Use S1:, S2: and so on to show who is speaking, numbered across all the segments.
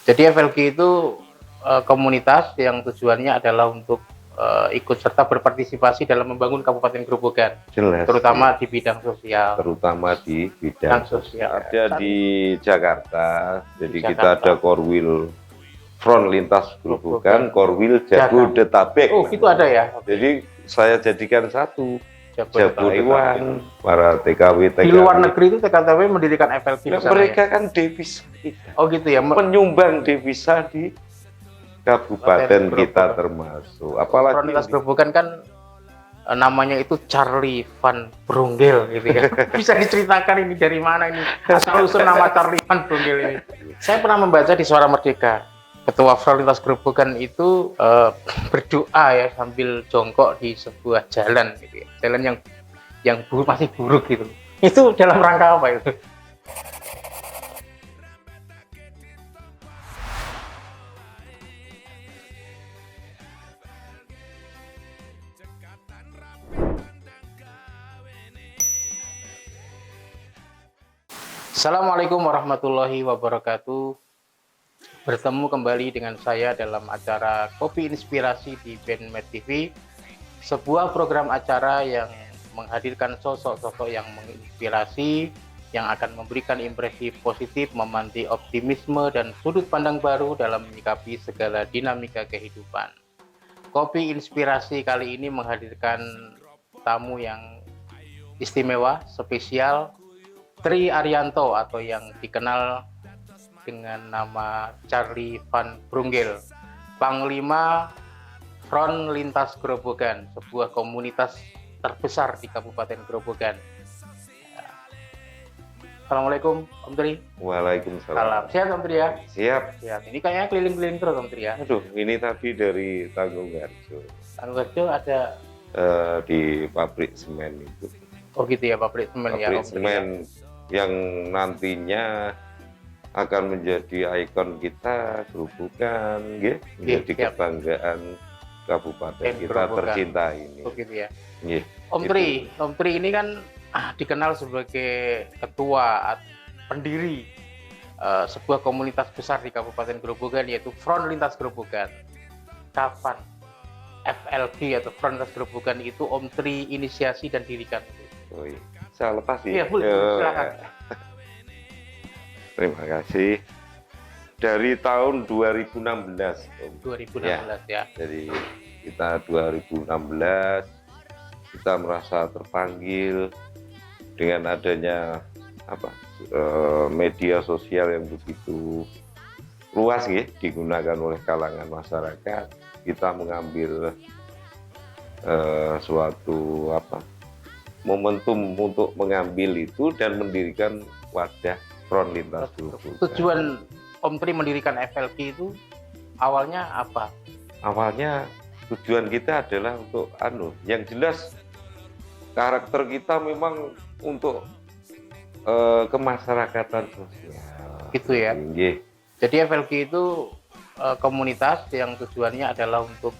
S1: Jadi FLG itu komunitas yang tujuannya adalah untuk ikut serta berpartisipasi dalam membangun Kabupaten Grobogan,
S2: Jelas,
S1: terutama di bidang sosial.
S2: terutama di bidang sosial. Ada
S1: Saat
S2: di Jakarta, jadi
S1: di
S2: kita ada
S1: Jakarta,
S2: Korwil Front Lintas Grobogan,
S1: Grobogan,
S2: Korwil Jabodetabek.
S1: Oh, itu ada ya? Oke.
S2: Jadi saya jadikan satu.
S1: Jabodetabek.
S2: Taiwan, para TKW
S1: Di luar negeri itu TKW mendirikan FLG di sana
S2: mereka
S1: ya?
S2: kan devisa kita.
S1: Oh gitu ya?
S2: Penyumbang devisa di kabupaten kita termasuk.
S1: Front
S2: Apalagi
S1: Lintas Grobogan kan namanya itu Charlie Van Brunggel gitu ya. Bisa diceritakan ini dari mana ini asal usul nama Charlie Van Brunggel ini? Saya pernah membaca di Suara Merdeka, Ketua Front Lintas Grobogan itu berdoa ya sambil jongkok di sebuah jalan gitu ya. Jalan yang masih buruk gitu. Itu dalam rangka apa itu? Assalamualaikum warahmatullahi wabarakatuh. Bertemu kembali dengan saya dalam acara Kopi Inspirasi di BNMed TV, sebuah program acara yang menghadirkan sosok-sosok yang menginspirasi, yang akan memberikan impresi positif, memanti optimisme dan sudut pandang baru dalam menyikapi segala dinamika kehidupan. Kopi Inspirasi kali ini menghadirkan tamu yang istimewa, spesial, Tri Arianto atau yang dikenal dengan nama Charlie Van Brunggel, Panglima Front Lintas Grobogan, sebuah komunitas terbesar di Kabupaten Grobogan. Assalamualaikum Om Tri.
S2: Waalaikumsalam.
S1: Salam. Sehat Om Tri ya?
S2: Siap.
S1: Siap. Ini kayaknya keliling-keliling terus Om Tri ya?
S2: Aduh, ini tadi dari Tanggungarjo.
S1: Tanggungarjo ada
S2: di pabrik semen itu.
S1: Oh gitu ya, pabrik semen ya.
S2: Pabrik semen yang nantinya akan menjadi ikon kita, Grobogan, menjadi kebanggaan kabupaten kita tercinta ini.
S1: Oh gitu ya.
S2: Om
S1: Tri ini kan dikenal sebagai ketua pendiri sebuah komunitas besar di Kabupaten Grobogan, yaitu Front Lintas Grobogan. Kapan FLG atau Front Lintas Grobogan itu Om Tri inisiasi dan dirikan?
S2: Oh iya. Saya lepas sih.
S1: Iya, silakan.
S2: Terima kasih. Dari tahun 2016.
S1: 2016 ya.
S2: Jadi kita 2016 kita merasa terpanggil dengan adanya media sosial yang begitu luas digunakan oleh kalangan masyarakat. Kita mengambil suatu momentum untuk mengambil itu dan mendirikan wadah Front Lintas Grobogan.
S1: Tujuan Om Tri mendirikan FLG itu awalnya apa?
S2: Awalnya tujuan kita adalah untuk yang jelas karakter kita memang untuk kemasyarakatan sosial.
S1: Gitu ya. Jadi FLG itu komunitas yang tujuannya adalah untuk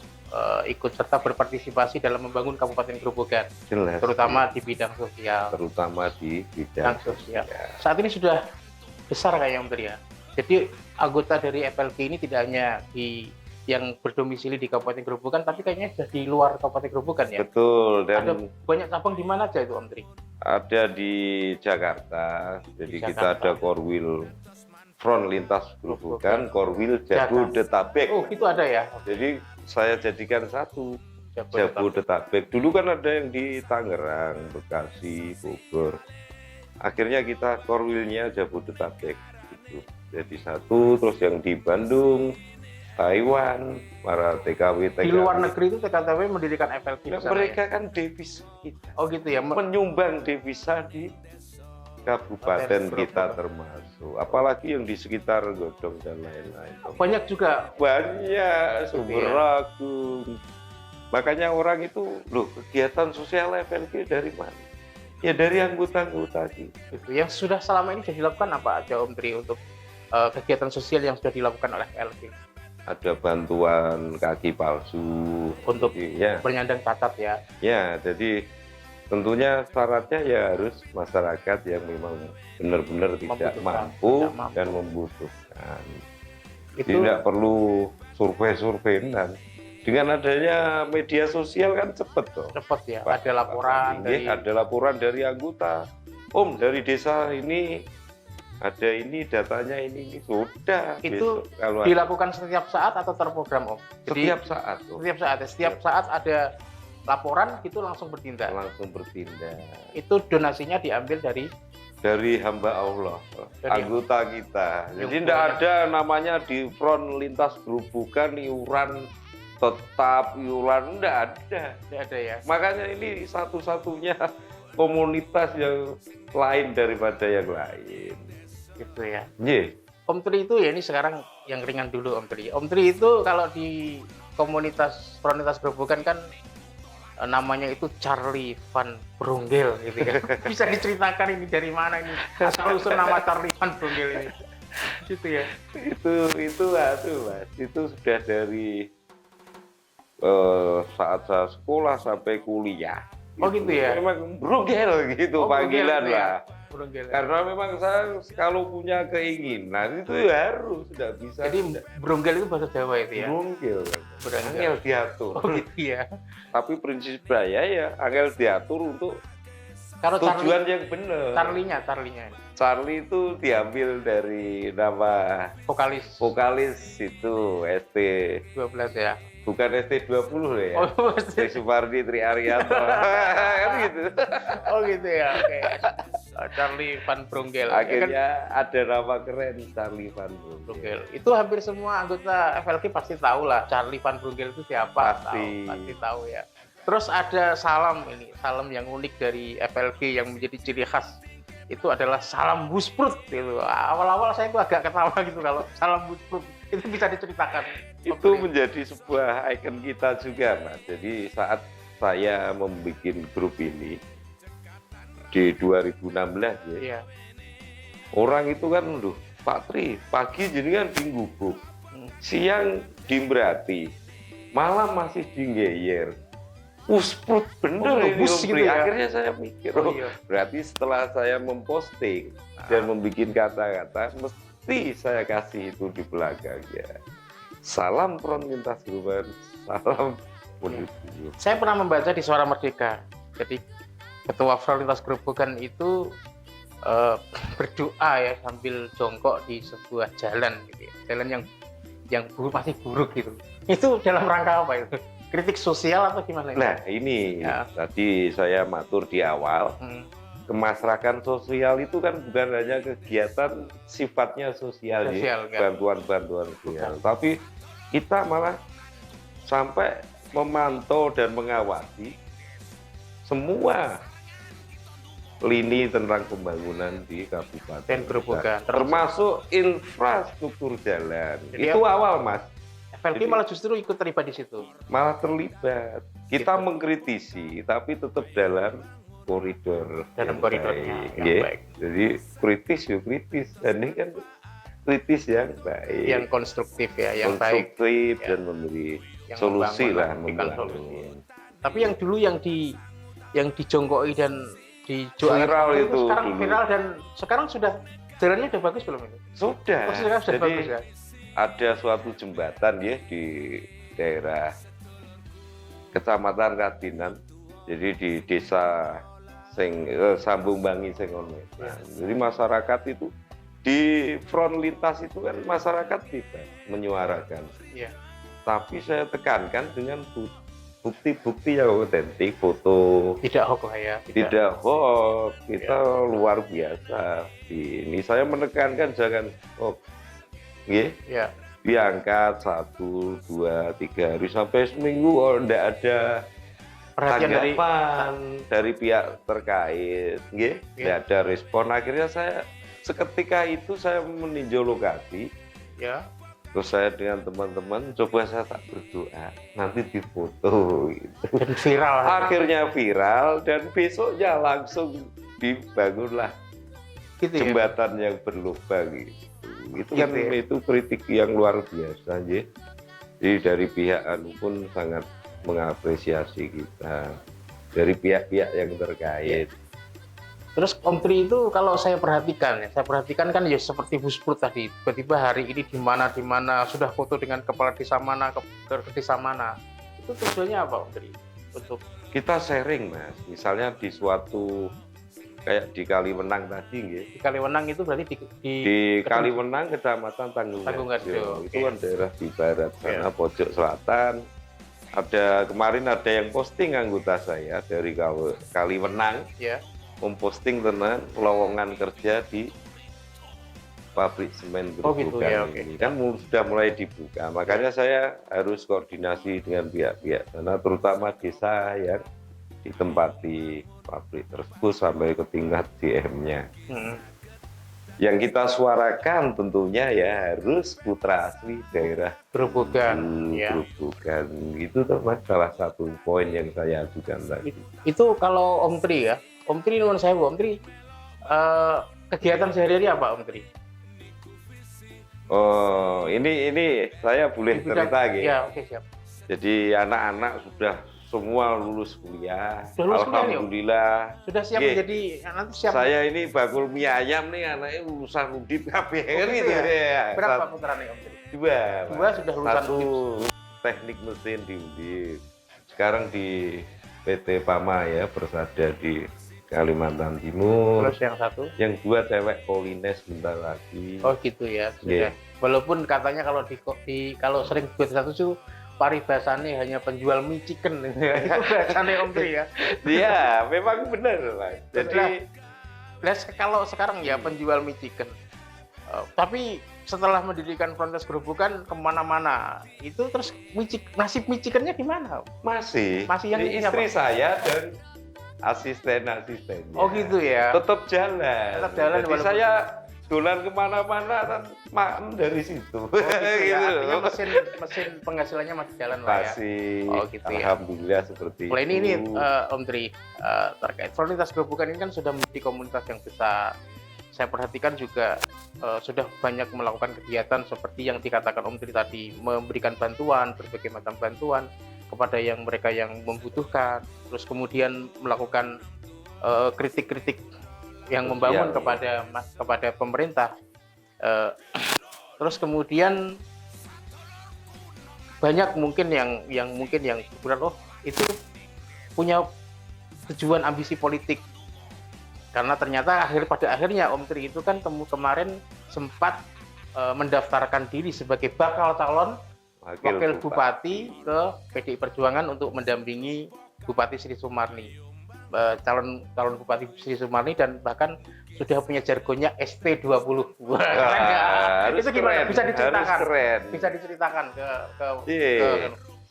S1: ikut serta berpartisipasi dalam membangun Kabupaten Grobogan, terutama di bidang sosial. Saat ini sudah besar kayaknya Om Tri ya. Jadi anggota dari FLG ini tidak hanya yang berdomisili di Kabupaten Grobogan, tapi kayaknya sudah di luar Kabupaten Grobogan ya.
S2: Betul. Dan
S1: ada banyak cabang di mana aja itu Om Tri?
S2: Ada di Jakarta. Jadi kita ada Korwil Front Lintas Grobogan, Korwil Jabodetabek.
S1: Oh, itu ada ya.
S2: Jadi saya jadikan satu. Jabodetabek. Dulu kan ada yang di Tangerang, Bekasi, Bogor. Akhirnya kita Korwilnya Jabodetabek. Jadi satu. Terus yang di Bandung, Taiwan, para TKW.
S1: Di luar negeri itu TKW mendirikan FLG.
S2: Mereka kan devisa kita.
S1: Oh gitu ya.
S2: Penyumbang devisa di kabupaten kita termasuk, apalagi yang di sekitar Godong dan lain-lain.
S1: Banyak juga.
S2: Banyak, Sumber-Agung. Makanya orang itu, kegiatan sosial FLG dari mana? Ya dari anggota-anggota
S1: gitu. Yang sudah selama ini sudah dilakukan apa aja Om Tri untuk kegiatan sosial yang sudah dilakukan oleh FLG?
S2: Ada bantuan kaki palsu
S1: untuk penyandang cacat ya.
S2: Ya, jadi tentunya syaratnya ya harus masyarakat yang memang benar-benar tidak mampu dan membutuhkan. Jadi tidak perlu survei-survei. Dengan adanya media sosial kan cepet toh.
S1: Cepet ya, ada laporan dari
S2: ada laporan dari anggota. Om, dari desa ini ada ini datanya ini sudah.
S1: Itu
S2: besok, kalau
S1: dilakukan setiap saat atau terprogram Om? Jadi,
S2: setiap saat. Om.
S1: Setiap saat ada laporan gitu langsung bertindak.
S2: Langsung bertindak.
S1: Itu donasinya diambil dari
S2: hamba Allah,
S1: dari
S2: anggota kita. Jadi
S1: yang
S2: tidak ada namanya di front lintas gerobokan iuran tetap, iuran tidak ada.
S1: Tidak ada ya.
S2: Makanya ini satu-satunya komunitas yang lain daripada yang lain.
S1: Gitu ya.
S2: Yeah.
S1: Om Tri itu ya, ini sekarang yang ringan dulu Om Tri. Om Tri itu kalau di komunitas front lintas gerobokan kan namanya itu Charlie Van Bronggel gitu kan. Bisa diceritakan ini dari mana ini asal usul nama Charlie Van Bronggel ini? Gitu ya.
S2: Itu Mas. Itu sudah dari saat saya sekolah sampai kuliah.
S1: Oh gitu ya.
S2: Memang Bronggel gitu panggilan
S1: gitu ya?
S2: lah.
S1: Bronggel.
S2: Karena memang saya kalau punya keinginan itu harus tidak bisa.
S1: Jadi Bronggel itu bahasa Jawa itu ya.
S2: Bronggel.
S1: Angel
S2: diatur.
S1: Oh gitu ya.
S2: Tapi prinsip saya ya angel diatur untuk
S1: Kalau
S2: tujuan yang benar.
S1: Charlie-nya.
S2: Charlie itu diambil dari nama vokalis itu ST12
S1: ya.
S2: Bukan ST20 ya.
S1: Oh,
S2: Tri Supardi, Tri Arianto. Kan gitu.
S1: Oh gitu ya. Oke. Charlie Van Bronggel.
S2: Akhirnya ada nama keren Charlie Van Bronggel.
S1: Itu hampir semua anggota FLG pasti tahu lah Charlie Van Bronggel itu siapa.
S2: Pasti
S1: tahu ya. Terus ada salam yang unik dari FLG yang menjadi ciri khas. Itu adalah salam busprut gitu. Awal-awal saya itu agak ketawa gitu kalau salam busprut. Itu bisa diceritakan.
S2: Itu menjadi sebuah ikon kita juga, Mas. Jadi saat saya membuat grup ini di 2016 ya.
S1: Iya.
S2: Orang itu kan, Pak Tri, pagi jadi kan di Gubuk, siang di Mberati, malam masih di Geyer. Usprut bener ini Om Pri. Ya? Akhirnya saya mikir, berarti setelah saya memposting dan membuat kata-kata, mesti saya kasih itu di belakang ya. Salam front lintas gerobokan, salam menuju.
S1: Saya pernah membaca di Suara Merdeka. Jadi ketua front lintas gerobokan itu berdoa ya sambil jongkok di sebuah jalan gitu ya. Jalan yang buruk, pasti buruk gitu. Itu dalam rangka apa itu? Kritik sosial atau gimana?
S2: Nah ini ya. Tadi saya matur di awal. Kemasrakan sosial itu kan bukan hanya kegiatan sifatnya sosial ya, bantuan-bantuan sosial, tapi kita malah sampai memantau dan mengawasi semua lini tentang pembangunan di Kabupaten
S1: Gerobokan,
S2: termasuk infrastruktur jalan. Jadi itu awal, Mas.
S1: FLG malah justru ikut terlibat di situ.
S2: Malah terlibat. Kita mengkritisi, tapi tetap dalam koridornya yang baik. Jadi kritis. Dan ini kan kritis yang baik.
S1: Yang konstruktif ya, yang
S2: konstruktif
S1: baik.
S2: Dan memberi solusi lah.
S1: Tapi yang dulu yang dijongkoi dan
S2: viral itu
S1: sekarang
S2: dulu.
S1: Viral dan sekarang sudah jalannya udah bagus belum ini?
S2: Sudah.
S1: Jadi bagus ya.
S2: Ada suatu jembatan ya di daerah Kecamatan Kadinan. Jadi di desa Sambung Bangi Sengon. Jadi masyarakat itu di front lintas itu kan masyarakat bebas menyuarakan.
S1: Ya.
S2: Tapi saya tekankan dengan bukti-bukti yang otentik, foto.
S1: Tidak hoax ya.
S2: Tidak hoax. Kita luar biasa. Ini saya menekankan jangan hoax.
S1: Ya.
S2: Diangkat 1, 2, 3 hari sampai seminggu tidak ada tanggapan dari pihak terkait, tidak ada respon. Akhirnya saya seketika itu saya meninjau lokasi, terus saya dengan teman-teman coba saya tak berdoa nanti difoto gitu.
S1: Dan viral.
S2: Akhirnya viral dan besoknya langsung dibangunlah jembatan yang berlubang gitu. Itu kan itu kritik yang luar biasa ya. Jadi dari pihak pun sangat mengapresiasi kita, dari pihak-pihak yang terkait.
S1: Terus Om Tri itu kalau saya perhatikan kan ya seperti Bu Sprut tadi, tiba-tiba hari ini di mana sudah foto dengan kepala desa mana ke desa mana. Itu tujuannya apa Om Tri? Untuk
S2: kita sharing Mas, misalnya di suatu kayak di Kaliwenang tadi nggih.
S1: Di Kaliwenang itu berarti
S2: di Kaliwenang Kecamatan Tanggungarjo. Itu kan daerah di barat sana, pojok selatan. Kemarin ada yang posting anggota saya dari Kaliwenang. Memposting tentang lowongan kerja di pabrik semen Gerobokan ini kan sudah mulai dibuka, makanya saya harus koordinasi dengan pihak-pihak sana, terutama desa yang ditempati pabrik tersebut sampai ke tingkat DM-nya. Yang kita suarakan tentunya ya harus putra asli daerah
S1: Gerobokan.
S2: Gerobokan itu termasuk salah satu poin yang saya ajukan tadi.
S1: Itu kalau Om Tri ya. Om Tri, nuwun sewu, Om Tri, kegiatan sehari-hari apa Om Tri?
S2: Oh, ini saya boleh cerita gitu.
S1: Ya, oke, siap.
S2: Jadi anak-anak sudah semua lulus kuliah.
S1: Alhamdulillah. Sudah siap menjadi nanti siap.
S2: Saya ini bakul mie ayam nih, anaknya lulusan Undip KPR gitu ya.
S1: Berapa putranya Om Tri?
S2: Dua
S1: sudah lulusan
S2: Undip. Teknik mesin di Undip. Sekarang di PT Pama ya, Persada di Kalimantan Timur.
S1: Terus yang satu?
S2: Yang dua cewek Polines bentar lagi.
S1: Oh gitu ya, sudah. Walaupun katanya kalau sering buat satu tuh paribasannya hanya penjual mie chicken. Itu bahasanya Om Tri ya.
S2: Iya, memang benar Mas. Jadi
S1: kalau sekarang ya penjual mie chicken. Tapi setelah mendirikan Frontes Gerobokan kemana-mana, itu terus nasib mie chickennya gimana?
S2: Masih
S1: yang
S2: istri saya dan asisten-asistennya.
S1: Oh gitu ya.
S2: Tetap jalan. Jadi saya dolan kemana-mana makan dari situ.
S1: Oh, gitu ya. Artinya mesin penghasilannya masih jalan lah ya.
S2: Masih.
S1: Oh gitu ya.
S2: Alhamdulillah seperti itu.
S1: Ini Om Tri, terkait Frontes Gerobokan ini kan sudah menjadi komunitas yang besar. Saya perhatikan juga sudah banyak melakukan kegiatan seperti yang dikatakan Om Tri tadi, memberikan bantuan, berbagai macam bantuan kepada mereka yang membutuhkan, terus kemudian melakukan kritik-kritik yang membangun kepada pemerintah, terus kemudian banyak mungkin yang kemudian itu punya tujuan ambisi politik, karena ternyata pada akhirnya Om Tri itu kan kemarin sempat mendaftarkan diri sebagai bakal calon Wakil Bupati ke PDI Perjuangan untuk mendampingi Bupati Sri Sumarni, calon Bupati Sri Sumarni, dan bahkan sudah punya jargonnya SP20. Itu gimana? Bisa diceritakan? Bisa diceritakan ke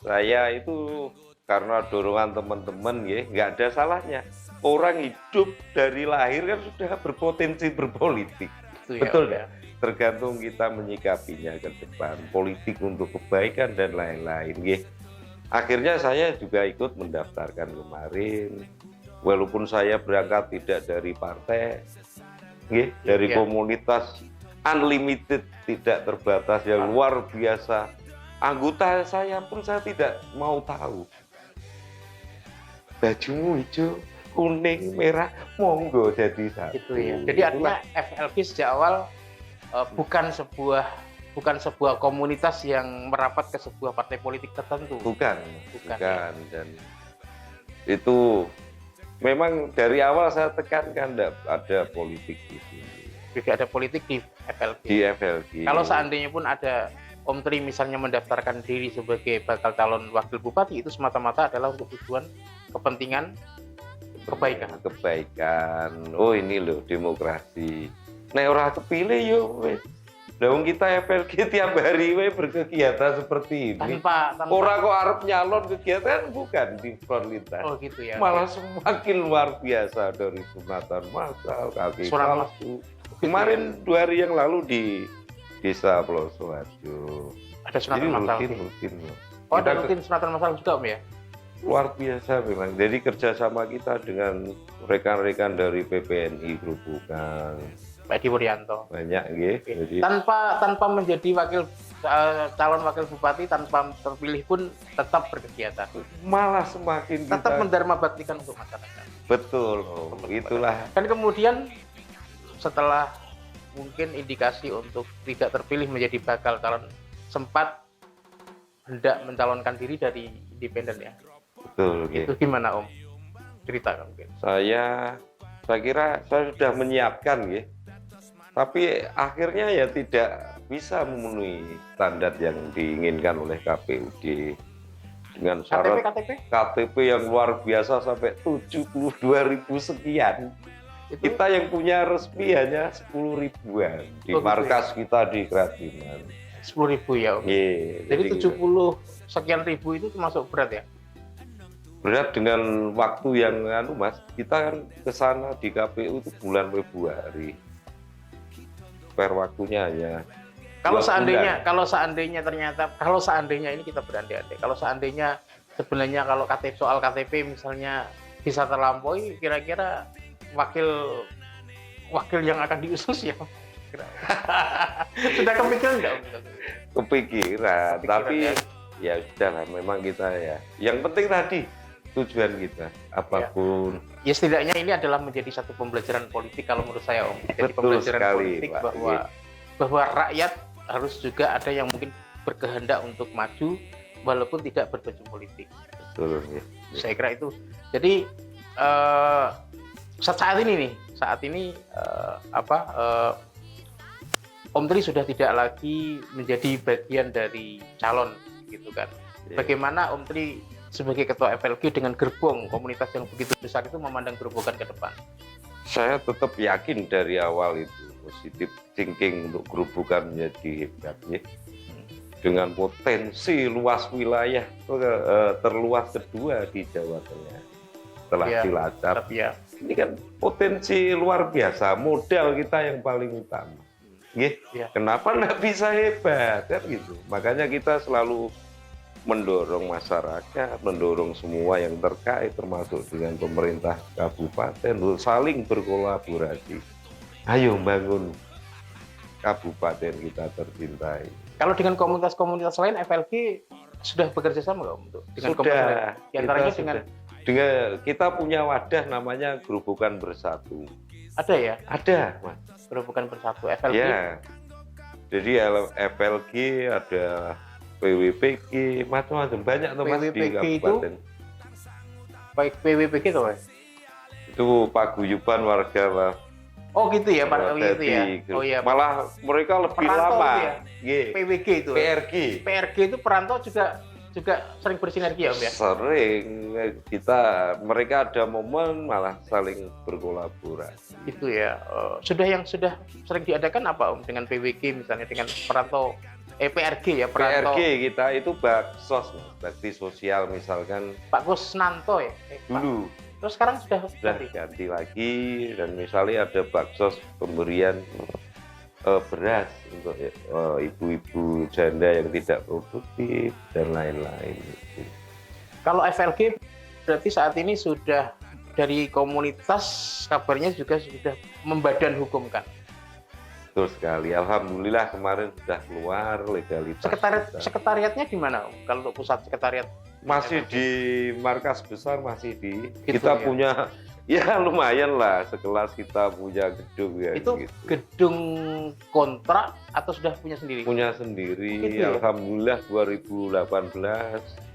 S2: saya itu karena dorongan teman-teman ya, nggak ada salahnya. Orang hidup dari lahir kan sudah berpotensi berpolitik. Betul ya? Tergantung kita menyikapinya ke depan, politik untuk kebaikan dan lain-lain. Akhirnya saya juga ikut mendaftarkan kemarin, walaupun saya berangkat tidak dari partai, dari komunitas unlimited, tidak terbatas yang luar biasa. Anggota saya pun saya tidak mau tahu. Bajumu hijau, kuning, merah, monggo jadi satu.
S1: Gitu ya. Jadi artinya FLG sejak awal bukan sebuah komunitas yang merapat ke sebuah partai politik tertentu.
S2: Bukan. Dan itu memang dari awal saya tekankan tidak ada politik di sini.
S1: Tidak ada politik di FLG.
S2: Di FLG.
S1: Kalau seandainya pun ada Om Tri misalnya mendaftarkan diri sebagai bakal calon wakil bupati, itu semata-mata adalah untuk tujuan kepentingan kebaikan. Oh ini loh demokrasi. Nek ora kepilih yo wis. Lah wong kita FLG tiap hari we berkegiatan seperti ini. Tanpa ora kok arep nyalon kegiatan bukan di Fronlintas. Oh gitu ya.
S2: Malah semakin luar biasa dari sunatan masal, kaki palsu. Kemarin 2 hari yang lalu di Desa Plosoharjo.
S1: Ada sunatan masal.
S2: Rutin.
S1: Oh, ada rutin sunatan masal juga Om ya?
S2: Luar biasa memang. Jadi kerjasama kita dengan rekan-rekan dari PPNI Gerobokan.
S1: Pak Edi Wuryanto.
S2: Banyak gitu. Jadi
S1: tanpa menjadi calon wakil bupati, tanpa terpilih pun tetap berkegiatan.
S2: Malah semakin
S1: tetap mendarma baktikan untuk masyarakat.
S2: Betul, Om. Itulah.
S1: Kan kemudian setelah mungkin indikasi untuk tidak terpilih menjadi bakal calon, sempat hendak mencalonkan diri dari independen ya.
S2: Betul.
S1: Itu gimana Om? Cerita mungkin.
S2: Saya kira saya sudah menyiapkan ya. Tapi akhirnya ya tidak bisa memenuhi standar yang diinginkan oleh KPUD dengan syarat KTP yang luar biasa sampai 72.000 sekian. Kita yang punya resmi hanya 10 ribuan di markas kita di Kerajinan.
S1: 10.000 ya Om. Jadi 70 sekian ribu itu termasuk berat ya?
S2: Berat dengan waktu yang Mas, kita kan ke sana di KPU itu bulan Februari. Per waktunya hanya
S1: kalau seandainya ini kita berandai-andai, kalau seandainya sebenarnya kalau soal KTP misalnya bisa terlampaui, kira-kira wakil yang akan diusus ya sudah kepikiran nggak?
S2: Kepikiran, tapi ya sudah lah, memang kita ya yang penting tadi tujuan kita apapun
S1: ya setidaknya ini adalah menjadi satu pembelajaran politik kalau menurut saya Om. Jadi
S2: betul
S1: pembelajaran
S2: sekali,
S1: politik
S2: Pak.
S1: bahwa rakyat harus juga ada yang mungkin berkehendak untuk maju walaupun tidak berbaju politik.
S2: Betul ya.
S1: Saya kira itu. Jadi saat ini Om Tri sudah tidak lagi menjadi bagian dari calon gitu kan. Bagaimana Om Tri sebagai ketua FLG dengan gerbong komunitas yang begitu besar itu memandang gerobokan ke depan?
S2: Saya tetap yakin dari awal itu positif thinking untuk gerobokan menjadi hebat ya. Dengan potensi luas wilayah terluas kedua di Jawa Tengah setelah Cilacap. Ini kan potensi luar biasa, modal kita yang paling utama. Kenapa nggak bisa hebat kan gitu? Makanya kita selalu mendorong masyarakat, mendorong semua yang terkait termasuk dengan pemerintah kabupaten untuk saling berkolaborasi. Ayo bangun kabupaten kita tercintai.
S1: Kalau dengan komunitas-komunitas lain FLG sudah bekerja sama nggak untuk dengan komunitas lain? Di antaranya
S2: dengan kita punya wadah namanya Gerobokan Bersatu.
S1: Ada ya?
S2: Ada, Mas.
S1: Gerobokan Bersatu FLG.
S2: Ya. Jadi FLG ada PWPG, macam-macam banyak tuh Mas di kabupaten.
S1: Baik PWPG itu Mas?
S2: Itu paguyuban warga lah.
S1: Oh gitu ya, Pak. Gitu ya.
S2: Oh iya. Malah mereka lebih
S1: perantau
S2: lama.
S1: Ya? PWG itu. PRG itu perantau juga sering bersinergi ya Om ya?
S2: Sering. Mereka ada momen malah saling berkolaborasi.
S1: Itu ya. Sudah sering diadakan apa Om dengan PWG misalnya dengan perantau PRG ya, perantau.
S2: PRG kita itu baksos, bakti sosial misalkan.
S1: Pak Kusnanto ya?
S2: Dulu.
S1: Terus sekarang sudah
S2: ganti lagi, dan misalnya ada baksos pemberian beras untuk ibu-ibu janda yang tidak produktif dan lain-lain.
S1: Kalau FLG berarti saat ini sudah dari komunitas kabarnya juga sudah membadan hukumkan.
S2: Betul sekali. Alhamdulillah kemarin sudah keluar legalitas.
S1: Sekretariatnya di mana? Kalau untuk pusat sekretariat
S2: masih di markas besar, masih di kita punya ya lumayan lah, sekelas kita punya gedung ya.
S1: Itu gitu. Gedung kontrak atau sudah punya sendiri? Punya
S2: sendiri. Gitu, ya? Alhamdulillah 2018,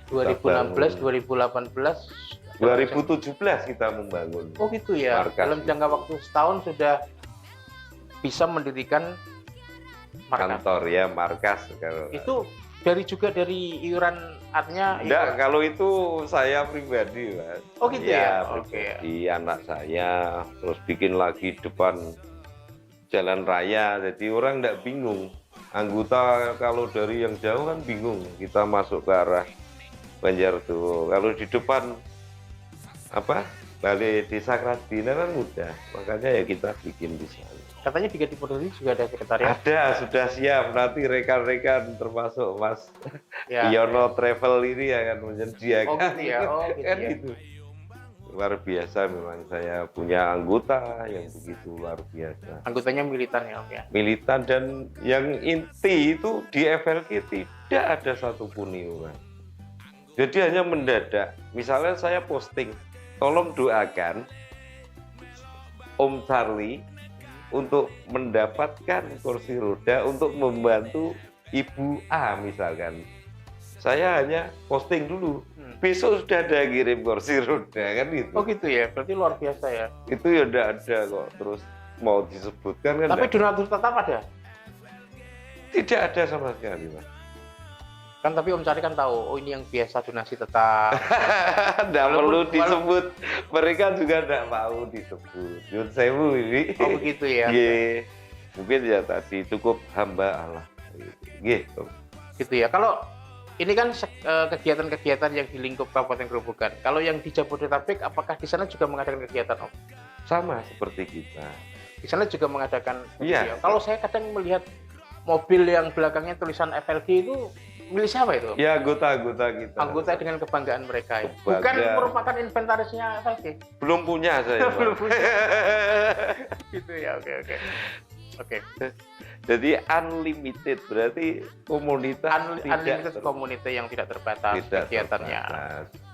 S2: 2017 kita membangun.
S1: Oh gitu ya. Dalam jangka waktu setahun sudah bisa mendirikan
S2: kantor ya, markas.
S1: Itu dari iuran artinya?
S2: Enggak, kalau itu saya pribadi, Mas.
S1: Oh gitu ya?
S2: Pribadi, anak saya, terus bikin lagi depan jalan raya, jadi orang enggak bingung. Anggota kalau dari yang jauh kan bingung, kita masuk ke arah Banjar tuh. Kalau di depan Balai Desa Kerajinan kan mudah, makanya ya kita bikin di sana.
S1: Katanya di Kedipodori juga ada sekretariat?
S2: Ada, sudah siap. Nanti rekan-rekan termasuk Mas Yono Travel ini akan menyediakan.
S1: Oh gitu ya?
S2: Kan gitu. Luar biasa memang, saya punya anggota yang begitu luar biasa.
S1: Anggotanya militan ya Om ya?
S2: Militan, dan yang inti itu di FLG tidak ada satupun iuran. Jadi hanya mendadak. Misalnya saya posting, tolong doakan Om Charlie untuk mendapatkan kursi roda untuk membantu Ibu A misalkan. Saya hanya posting dulu. Besok sudah ada kirim kursi roda kan gitu.
S1: Oh gitu ya, berarti luar biasa ya.
S2: Itu ya udah ada kok. Terus mau disebutkan kan.
S1: Tapi donatur tetap ada?
S2: Tidak ada sama sekali, Mas.
S1: Kan tapi Om Cari kan tahu, oh ini yang biasa donasi tetap.
S2: Tidak perlu disebut. Mereka juga tidak mau disebut. Yun sewu ini.
S1: Oh begitu ya.
S2: Iya. Mungkin ya tadi cukup hamba Allah. Gitu.
S1: Gitu ya. Kalau ini kan kegiatan-kegiatan yang di lingkup Kabupaten Grobogan. Kalau yang di Jabodetabek, apakah di sana juga mengadakan kegiatan, Om?
S2: Sama seperti kita.
S1: Di sana juga mengadakan.
S2: Iya.
S1: Kalau saya kadang melihat mobil yang belakangnya tulisan FLG itu milik siapa itu?
S2: Ya anggota-anggota kita.
S1: Anggota dengan kebanggaan mereka. Ya. Bukan merupakan inventarisnya FLG.
S2: Belum punya saya.
S1: Belum punya. Gitu ya. Oke.
S2: Jadi unlimited berarti komunitas
S1: unlimited community yang tidak terbatas kegiatannya.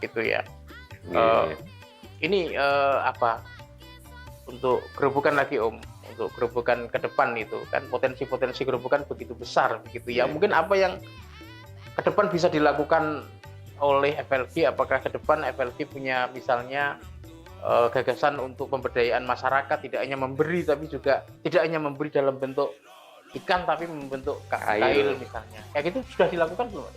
S1: Gitu ya. Ini apa? Untuk Grobogan lagi Om, untuk Grobogan ke depan itu kan potensi-potensi Grobogan begitu besar begitu ya. Mungkin apa yang ke depan bisa dilakukan oleh FLG? Apakah ke depan FLG punya misalnya gagasan untuk pemberdayaan masyarakat, tidak hanya memberi tapi juga tidak hanya memberi dalam bentuk ikan tapi membentuk kail misalnya. Kayak gitu sudah dilakukan belum?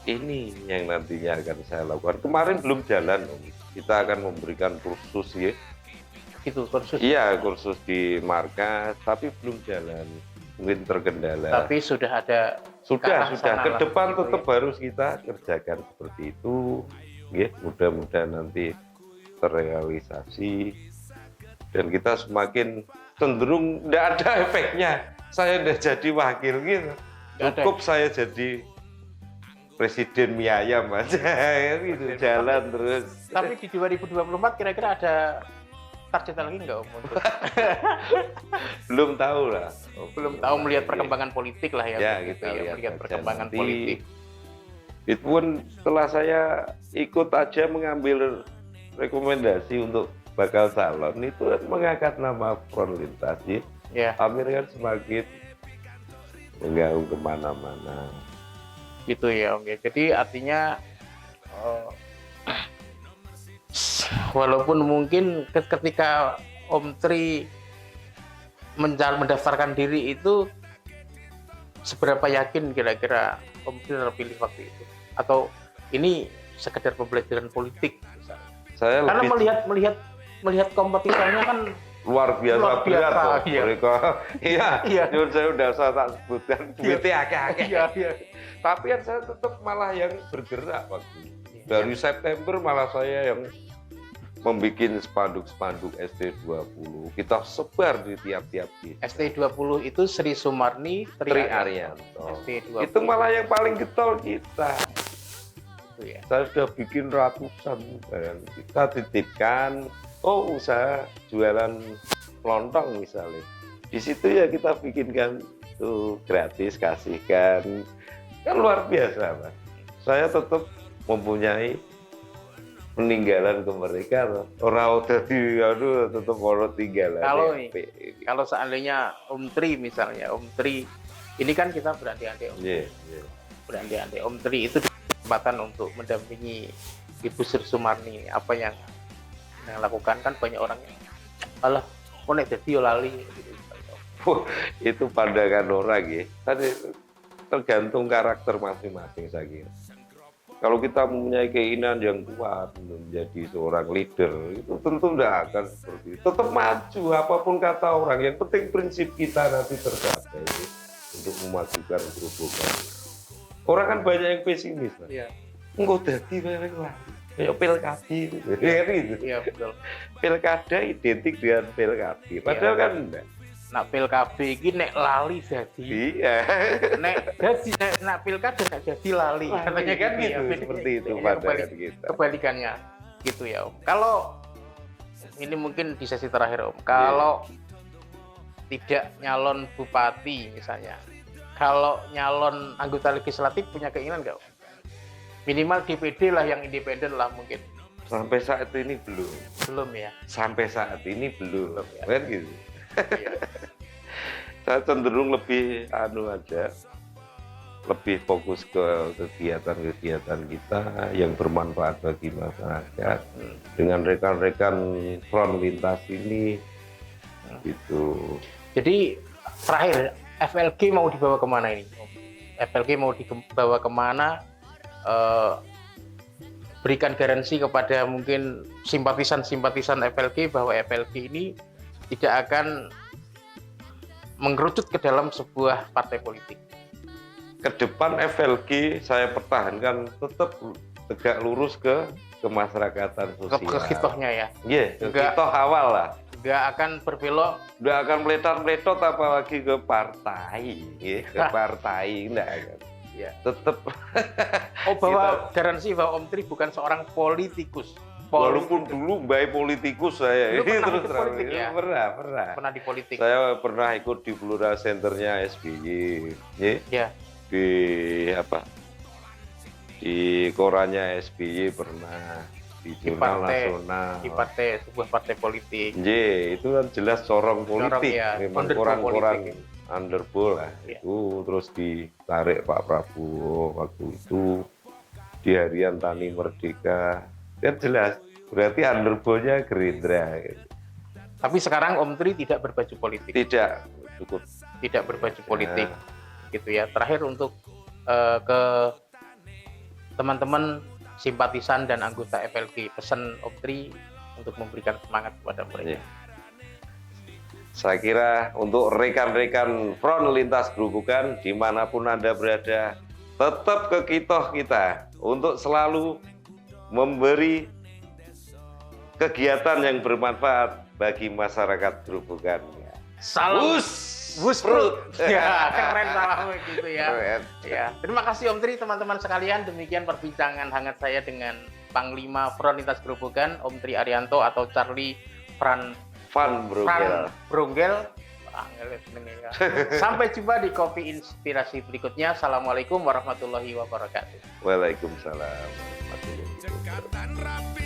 S2: Ini yang nantinya akan saya lakukan. Kemarin belum jalan, Om. Kita akan memberikan kursus ya.
S1: Itu kursus.
S2: Iya, kursus di markas, tapi belum jalan. Mungkin terkendala.
S1: Tapi sudah ada.
S2: Sudah. Ke depan tetap harus kita kerjakan seperti itu. Ya, mudah-mudahan nanti terrealisasi dan kita semakin cenderung tidak ada efeknya. Saya udah jadi wakil gitu. Cukup saya jadi presiden mie ayam aja gitu, jalan terus.
S1: Tapi di 2024 kira-kira ada target lagi nggak Om?
S2: Belum tahu lah.
S1: Belum tahu, melihat perkembangan politik lah ya.
S2: Ya kita
S1: melihat perkembangan politik.
S2: Itu pun setelah saya ikut aja mengambil rekomendasi untuk bakal calon itu mengangkat nama Front Lintas ya. Amir kan semakin menggaung kemana-mana.
S1: Gitu ya Om. Jadi artinya walaupun mungkin ketika Om Tri mendaftarkan diri itu seberapa yakin kira-kira Om Tri terpilih waktu itu? Atau ini sekedar pembelajaran politik misalnya?
S2: Saya
S1: karena melihat kompetitornya kan
S2: luar biasa berat kok.
S1: Iya.
S2: Mereka iya. Saya udah tak sebutkan duitnya akeh-akeh. Iya. Tapi kan saya tetap malah yang bergerak waktu dari September malah saya yang membuat spanduk-spanduk ST20. Kita sebar di tiap-tiap desa.
S1: ST20 itu Sri Sumarni
S2: Tri Arianto.
S1: ST20.
S2: Itu malah yang paling getol kita.
S1: Itu ya.
S2: Saya sudah bikin ratusan dan kita titipkan usaha jualan lontong misalnya. Di situ ya kita bikinkan tuh gratis, kasihkan. Kan luar biasa, Mas. Saya tetap mempunyai peninggalan ke mereka loh. Orang udah tetap orang tinggalan.
S1: Kalau seandainya Om Tri misalnya, Om Tri ini kan kita berandai-andai Om. Berandai-andai Om Tri itu kesempatan untuk mendampingi Ibu Sri Sumarni. Apa yang lakukan kan banyak orang yang alah konek dadi lali gitu.
S2: Itu pandangan orang ya. Tadi tergantung karakter masing-masing saya kira. Kalau kita mempunyai keinginan yang kuat untuk menjadi seorang leader, itu tentu tidak akan seperti itu. Tetap maju, apapun kata orang. Yang penting prinsip kita nanti tercapai untuk memajukan Grobogan. Orang kan banyak yang pesimis. Iya. Enggak jadi lah. Kayak pilkada gitu.
S1: Iya betul.
S2: Pilkada identik dengan pilkada. Padahal kan enggak.
S1: Nak pilkada iki nek lali jadi.
S2: Iya.
S1: Nek pilkada nek jadi lali. Katanya kan gitu.
S2: Seperti itu pandangan kita.
S1: Kebalikannya gitu ya Om. Kalau ini mungkin di sesi terakhir Om. Kalau tidak nyalon bupati misalnya. Kalau nyalon anggota legislatif punya keinginan nggak Om? Minimal DPD lah yang independen lah mungkin.
S2: Sampai saat ini belum.
S1: Belum ya?
S2: Sampai saat ini belum.
S1: Belum ya.
S2: Kan gitu.
S1: Iya.
S2: Saya cenderung lebih aja, lebih fokus ke kegiatan-kegiatan kita yang bermanfaat bagi masyarakat dengan rekan-rekan front lintas ini gitu.
S1: Jadi terakhir FLG mau dibawa kemana ini? FLG mau dibawa kemana? Berikan garansi kepada mungkin simpatisan-simpatisan FLG bahwa FLG ini tidak akan menggerucut ke dalam sebuah partai politik.
S2: Ke depan FLG saya pertahankan tetap tegak lurus ke kemasyarakatan sosial.
S1: Ke hitohnya ya.
S2: Iya, ke hitoh awal lah.
S1: Nggak akan berbelok.
S2: Nggak akan meletot-meletot apalagi ke partai, ya, ke partai enggak kan.
S1: Ya.
S2: Tetap.
S1: Oh, bahwa garansi bahwa Om Tri bukan seorang politikus.
S2: Walaupun dulu baik politikus saya,
S1: Dulu pernah
S2: terus
S1: ikut politik ya?
S2: Pernah
S1: di politik.
S2: Saya pernah ikut di Blora Centernya SBY,
S1: Ya.
S2: Di apa? Di korannya SBY pernah, di Jurnal Nasional,
S1: di sebuah partai politik.
S2: itu kan jelas corong politik,
S1: ya.
S2: memang koran-koran underball lah ya. Itu terus ditarik Pak Prabowo waktu itu di Harian Tani Merdeka. Kan jelas, berarti underball-nya Gerindra. Gitu.
S1: Tapi sekarang Om Tri tidak berbaju politik.
S2: Tidak, cukup.
S1: Tidak berbaju politik, gitu ya. Terakhir untuk ke teman-teman simpatisan dan anggota FLG, pesan Om Tri untuk memberikan semangat kepada mereka.
S2: Ya. Saya kira untuk rekan-rekan front lintas Gerobokan dimanapun Anda berada, tetap ke kitoh kita untuk selalu memberi kegiatan yang bermanfaat bagi masyarakat Gerobokan.
S1: Salam Busprut. Ya, keren salamnya gitu ya.
S2: Keren.
S1: Ya, terima kasih Om Tri, teman-teman sekalian. Demikian perbincangan hangat saya dengan Panglima Front Lintas Gerobokan, Om Tri Arianto atau Charlie Van Bronggel. Sampai jumpa di Kopi Inspirasi berikutnya. Assalamualaikum warahmatullahi wabarakatuh.
S2: Waalaikumsalam warahmatullahi wabarakatuh.